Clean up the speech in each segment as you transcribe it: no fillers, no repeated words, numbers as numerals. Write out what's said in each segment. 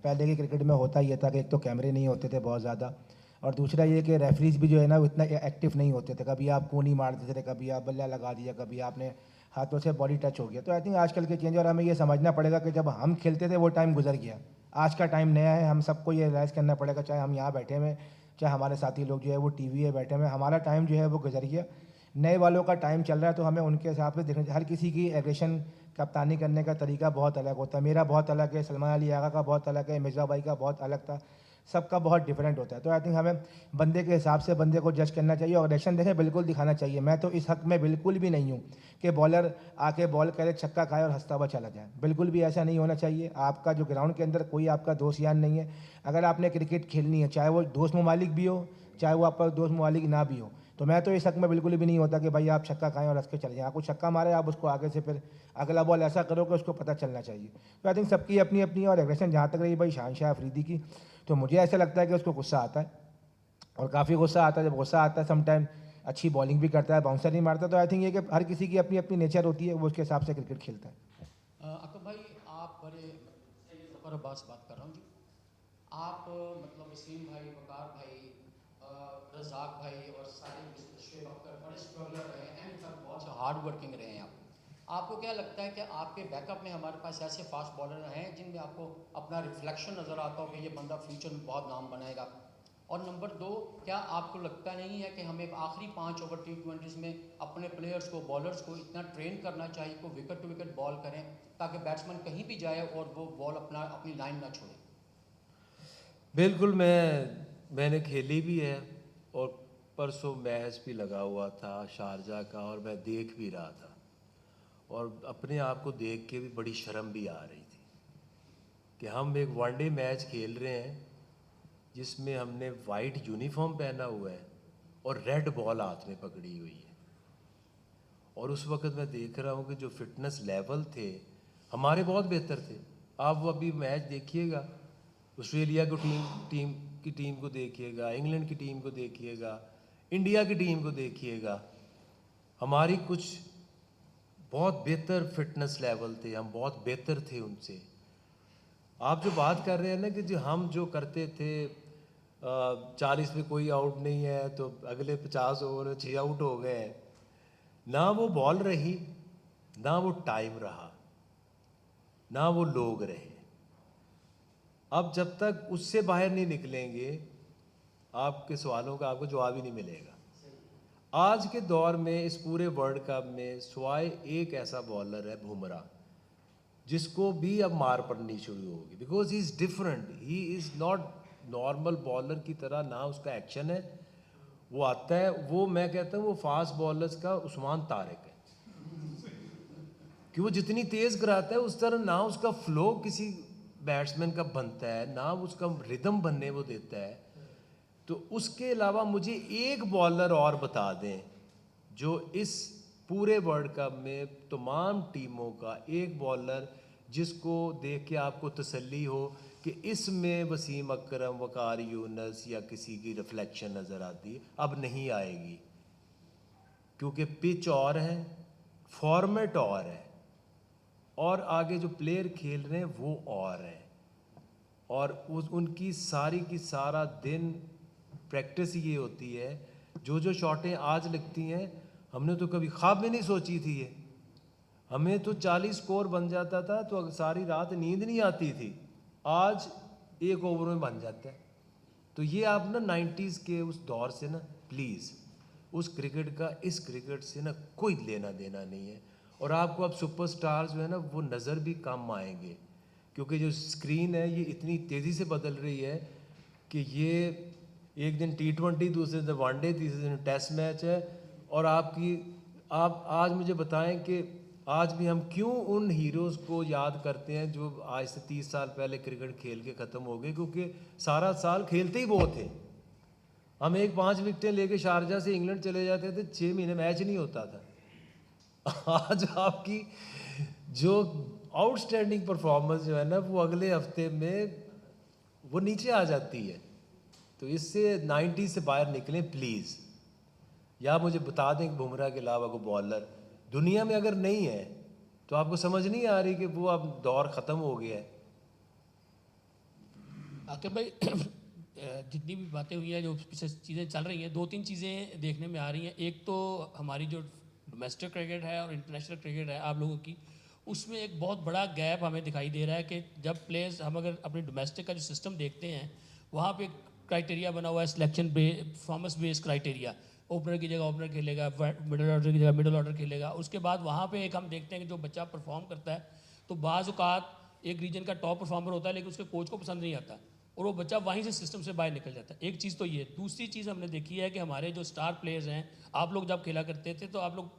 पहले के क्रिकेट में होता ये था कि एक तो कैमरे नहीं होते थे बहुत ज़्यादा, और दूसरा ये कि रेफरीज भी जो है ना वो इतना एक्टिव नहीं होते थे। कभी आप कूनी मार देते थे, कभी आप बल्ला लगा दिया, कभी आपने हाथों से बॉडी टच हो गया। तो आई थिंक आजकल के चेंज, और हमें ये समझना पड़ेगा कि जब हम खेलते थे वो टाइम गुजर गया, आज का टाइम नया है। हम सबको ये रियलाइज़ करना पड़ेगा, चाहे हम यहाँ बैठे हुए, चाहे हमारे साथी लोग जो है वो टीवी है बैठे हुए, हमारा टाइम जो है वो गुजर गया, नए वालों का टाइम चल रहा है। तो हमें उनके हिसाब से देखना, हर किसी की एग्रेशन कप्तानी करने का तरीका बहुत अलग होता है। मेरा बहुत अलग है, सलमान अली आगा का बहुत अलग है, मिर्ज़ा भाई का बहुत अलग था, सबका बहुत डिफरेंट होता है। तो आई थिंक हमें बंदे के हिसाब से बंदे को जज करना चाहिए, और एग्रेशन देखें बिल्कुल दिखाना चाहिए। मैं तो इस हक में बिल्कुल भी नहीं हूँ कि बॉलर आके बॉल करे, छक्का खाए और हंसता हुआ चला जाए, बिल्कुल भी ऐसा नहीं होना चाहिए। आपका जो ग्राउंड के अंदर कोई आपका दोस्त यार नहीं है। अगर आपने क्रिकेट खेलनी है, चाहे वो दोस्त ममालिक भी हो, चाहे वो आपका दोस्त ममालिक ना भी हो, तो मैं तो इस हक में बिल्कुल भी नहीं होता कि भाई आप छक्का खाएं और हंस के चले जाएं। आपको छक्का मारे, आप उसको आगे से फिर अगला बॉल ऐसा करो कि उसको पता चलना चाहिए। तो आई थिंक सबकी अपनी अपनी, और एग्रेशन जहाँ तक रही भाई शानशाह अफरीदी की, तो मुझे ऐसा लगता है कि उसको गुस्सा आता है, और काफ़ी गुस्सा आता है। जब गुस्सा आता है समटाइम अच्छी बॉलिंग भी करता है, बाउंसर नहीं मारता। तो आई थिंक ये कि हर किसी की अपनी अपनी नेचर होती है, वो उसके हिसाब से क्रिकेट खेलता है। अकब भाई, आप बड़े ज़बर अब्बास बात कर रहा हूँ जी। आप मतलब वसीम भाई, वकार भाई, रज़ाक भाई और सारे शुएब अख्तर बड़े स्ट्रगलर रहे हैं, एंड तक बहुत हार्ड वर्किंग रहे हैं आप। आपको क्या लगता है कि आपके बैकअप में हमारे पास ऐसे फास्ट बॉलर हैं जिनमें आपको अपना रिफ्लेक्शन नज़र आता हो कि ये बंदा फ्यूचर में बहुत नाम बनाएगा? और नंबर दो, क्या आपको लगता नहीं है कि हमें आखिरी 5 ओवर T20s में अपने प्लेयर्स को, बॉलर्स को इतना ट्रेन करना चाहिए कि विकेट टू विकेट बॉल करें, ताकि बैट्समैन कहीं भी जाए और वो बॉल अपनी लाइन ना छोड़े? बिल्कुल, मैंने खेली भी है, और परसों मैच भी लगा हुआ था शारजा का, और मैं देख भी रहा था, और अपने आप को देख के भी बड़ी शर्म भी आ रही थी कि हम एक वनडे मैच खेल रहे हैं जिसमें हमने वाइट यूनिफॉर्म पहना हुआ है और रेड बॉल हाथ में पकड़ी हुई है। और उस वक्त मैं देख रहा हूँ कि जो फिटनेस लेवल थे हमारे बहुत बेहतर थे। आप वो अभी मैच देखिएगा, ऑस्ट्रेलिया को टीम को देखिएगा, इंग्लैंड की टीम को देखिएगा, इंडिया की टीम को देखिएगा, हमारी कुछ बहुत बेहतर फिटनेस लेवल थे, हम बहुत बेहतर थे उनसे। आप जो बात कर रहे हैं ना कि जो हम जो करते थे 40 में कोई आउट नहीं है तो अगले 50 ओवर में 6 आउट हो गए हैं, ना वो बॉल रही, ना वो टाइम रहा, ना वो लोग रहे। अब जब तक उससे बाहर नहीं निकलेंगे, आपके सवालों का आपको जवाब ही नहीं मिलेगा। आज के दौर में इस पूरे वर्ल्ड कप में सिवाय एक ऐसा बॉलर है बुमराह, जिसको भी अब मार पड़नी शुरू होगी, because he is different, he is not normal bowler की तरह, ना उसका एक्शन है, वो आता है, वो मैं कहता हूँ वो फास्ट बॉलर्स का उस्मान तारिक है, कि वो जितनी तेज़ कराता है उस तरह ना उसका फ्लो किसी बैट्समैन का बनता है, ना उसका रिदम बनने वो देता है। तो उसके अलावा मुझे एक बॉलर और बता दें जो इस पूरे वर्ल्ड कप में तमाम टीमों का एक बॉलर जिसको देख के आपको तसल्ली हो कि इसमें वसीम अकरम, वकार यूनस या किसी की रिफ्लेक्शन नज़र आती है। अब नहीं आएगी, क्योंकि पिच और है, फॉर्मेट और है, और आगे जो प्लेयर खेल रहे हैं वो और हैं, और उनकी सारी की सारा दिन प्रैक्टिस ये होती है। जो शॉटें आज लगती हैं हमने तो कभी ख्वाब में नहीं सोची थी ये। हमें तो 40 स्कोर बन जाता था तो सारी रात नींद नहीं आती थी, आज एक ओवर में बन जाता है। तो ये आप ना 90s के उस दौर से ना प्लीज़, उस क्रिकेट का इस क्रिकेट से ना कोई लेना देना नहीं है। और आपको अब सुपरस्टार्स जो है ना वो नज़र भी कम आएंगे, क्योंकि जो स्क्रीन है ये इतनी तेज़ी से बदल रही है कि ये एक दिन T20, दूसरे दिन वनडे, तीसरे दिन टेस्ट मैच है। और आप आज मुझे बताएं कि आज भी हम क्यों उन हीरोज़ को याद करते हैं जो आज से 30 साल पहले क्रिकेट खेल के ख़त्म हो गए, क्योंकि सारा साल खेलते ही वो थे। हम 5 विकेटें लेके शारजा से इंग्लैंड चले जाते थे, 6 महीने मैच नहीं होता था। आज आपकी जो आउटस्टैंडिंग परफॉर्मेंस जो है ना वो अगले हफ्ते में वो नीचे आ जाती है। तो इससे 90 से बाहर निकलें प्लीज़। या मुझे बता दें कि बुमराह के अलावा कोई बॉलर दुनिया में अगर नहीं है तो आपको समझ नहीं आ रही कि वो अब दौर ख़त्म हो गया है। आकिब भाई जितनी भी बातें हुई हैं, जो पीछे चीज़ें चल रही हैं, दो तीन चीज़ें देखने में आ रही हैं। एक तो हमारी जो डोमेस्टिक क्रिकेट है और इंटरनेशनल क्रिकेट है आप लोगों की, उसमें एक बहुत बड़ा गैप हमें दिखाई दे रहा है कि जब प्लेयर्स, हम अगर अपने डोमेस्टिक का जो सिस्टम देखते हैं, वहाँ पे क्राइटेरिया बना हुआ है selection performance based criteria. Opener की जगह ओपनर खेलेगा, मिडल ऑर्डर की जगह मिडल ऑर्डर खेलेगा। उसके बाद वहाँ पे एक हम देखते हैं कि जो बच्चा परफॉर्म करता है, तो बाज़ औक़ात एक रीजन का टॉप परफॉर्मर होता है लेकिन उसके कोच को पसंद नहीं आता और वो बच्चा वहीं से सिस्टम से बाहर निकल जाता है। एक चीज़ तो ये। दूसरी चीज़ हमने देखी है कि हमारे जो स्टार प्लेयर्स हैं, आप लोग जब खेला करते थे तो आप लोग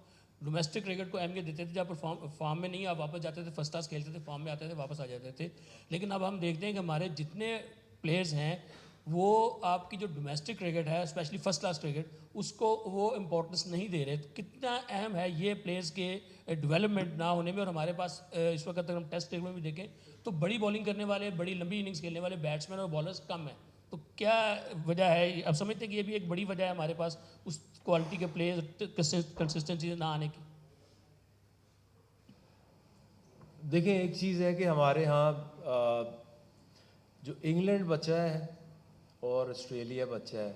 डोमेस्टिक क्रिकेट को अहमियत देते थे। जब फॉर्म में नहीं आप वापस जाते थे, फर्स्ट क्लास खेलते थे, फॉर्म में आते थे, वापस आ जाते थे। लेकिन अब हम देखते हैं कि हमारे जितने प्लेयर्स हैं वो आपकी जो डोमेस्टिक क्रिकेट है, स्पेशली फर्स्ट क्लास क्रिकेट, उसको वो इम्पोर्टेंस नहीं दे रहे। तो कितना अहम है ये प्लेयर्स के डेवलपमेंट ना होने में। और हमारे पास इस वक्त अगर हम टेस्ट क्रिकेट में भी देखें तो बड़ी बॉलिंग करने वाले, बड़ी लंबी इनिंग्स खेलने वाले बैट्समैन और बॉलर्स कम हैं। तो क्या वजह है? अब समझते हैं कि ये भी एक बड़ी वजह है हमारे पास उस क्वालिटी के प्लेयर्स कंसिस्टेंसी ना आने की। देखिए, एक चीज़ है कि हमारे यहाँ जो इंग्लैंड बचा है और ऑस्ट्रेलिया बचा है,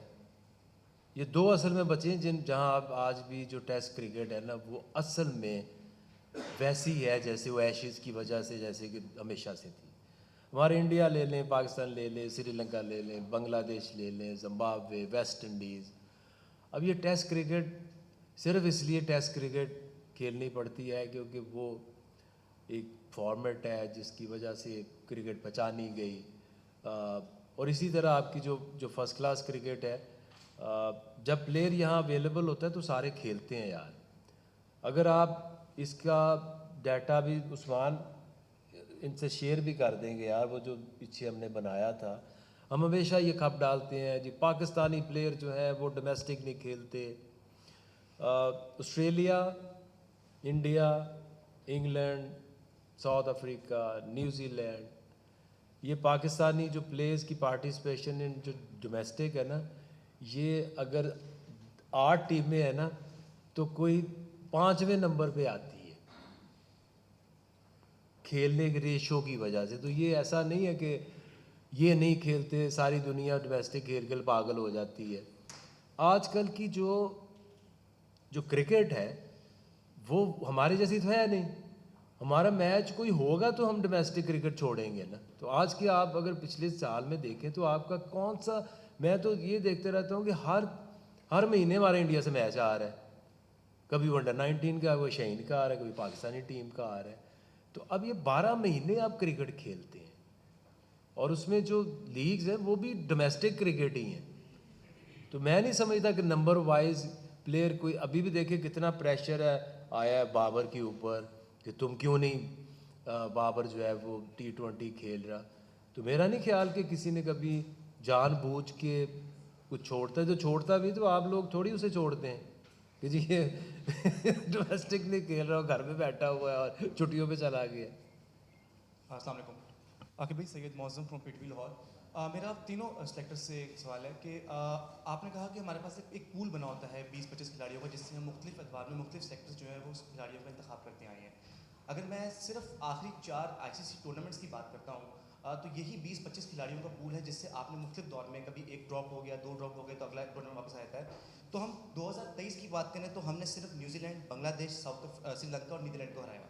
ये दो असल में बचे हैं जहाँ आप आज भी जो टेस्ट क्रिकेट है ना, वो असल में वैसी है जैसे वो एशेज़ की वजह से जैसे कि हमेशा से थी। हमारे इंडिया ले लें, पाकिस्तान ले लें, श्रीलंका ले लें, बांग्लादेश ले लें, जिम्बाब्वे, वेस्ट इंडीज़। अब ये टेस्ट क्रिकेट सिर्फ इसलिए टेस्ट क्रिकेट खेलनी पड़ती है क्योंकि वो एक फॉर्मेट है जिसकी वजह से क्रिकेट पहचानी गई। और इसी तरह आपकी जो फर्स्ट क्लास क्रिकेट है, जब प्लेयर यहाँ अवेलेबल होता है तो सारे खेलते हैं यार। अगर आप इसका डाटा भी उस्मान इनसे शेयर भी कर देंगे यार, वो जो पीछे हमने बनाया था, हम हमेशा ये खप डालते हैं जी पाकिस्तानी प्लेयर जो है वो डोमेस्टिक नहीं खेलते। Australia, India, England, south Africa, New Zealand, ये पाकिस्तानी जो प्लेयर्स की पार्टिसिपेशन इन जो डोमेस्टिक है ना, ये अगर 8 टीमें हैं ना तो कोई 5वें नंबर पे आती है खेलने के रेशो की वजह से। तो ये ऐसा नहीं है कि ये नहीं खेलते, सारी दुनिया डोमेस्टिक खेल खेल पागल हो जाती है। आजकल की जो क्रिकेट है वो हमारे जैसी तो है नहीं। हमारा मैच कोई होगा तो हम डोमेस्टिक क्रिकेट छोड़ेंगे ना। तो आज की आप अगर पिछले साल में देखें तो आपका कौन सा, मैं तो ये देखते रहता हूँ कि हर महीने हमारे इंडिया से मैच आ रहा है। कभी अंडर-19 का, कोई शहीन का आ रहा है, कभी पाकिस्तानी टीम का आ रहा है। तो अब ये 12 महीने आप क्रिकेट खेलते हैं और उसमें जो लीग्स हैं वो भी डोमेस्टिक क्रिकेट ही हैं। तो मैं नहीं समझता कि नंबर वाइज प्लेयर कोई, अभी भी देखिए कितना प्रेशर है आया है बाबर के ऊपर कि तुम क्यों नहीं, बाबर जो है वो T20 खेल रहा। तो मेरा नहीं ख्याल कि किसी ने कभी जानबूझ के कुछ छोड़ता है। जो छोड़ता भी तो आप लोग थोड़ी उसे छोड़ते हैं कि जी ये डोमेस्टिक नहीं खेल रहा, घर में बैठा हुआ है और छुट्टियों पे चला गया। अस्सलाम वालेकुम। आकिब भाई, सैयद मौज़म फ्रॉम पीटीवी लाहौर। मेरा तीनों सेलेक्टर्स से एक सवाल है कि आपने कहा कि हमारे पास एक पूल बना होता है 20-25 खिलाड़ियों का, जिससे हम मुख्तलिफ अदवार में मुख्तलिफ सेक्टर्स जो है वो उस खिलाड़ियों का इंतखाब करते आए हैं। अगर मैं सिर्फ आखिरी 4 ICC टूर्नामेंट्स की बात करता हूँ तो यही 20-25 खिलाड़ियों का पूल है जिससे आपने मुख्तलिफ दौर में कभी एक ड्रॉप हो गया, 2 ड्रॉप हो गए तो अगला टूर्नामेंट वापस आ जाता है। तो हम 2023 की बात करें तो हमने सिर्फ न्यूजीलैंड, बांग्लादेश, श्रीलंका और नीदरलैंड को हराया।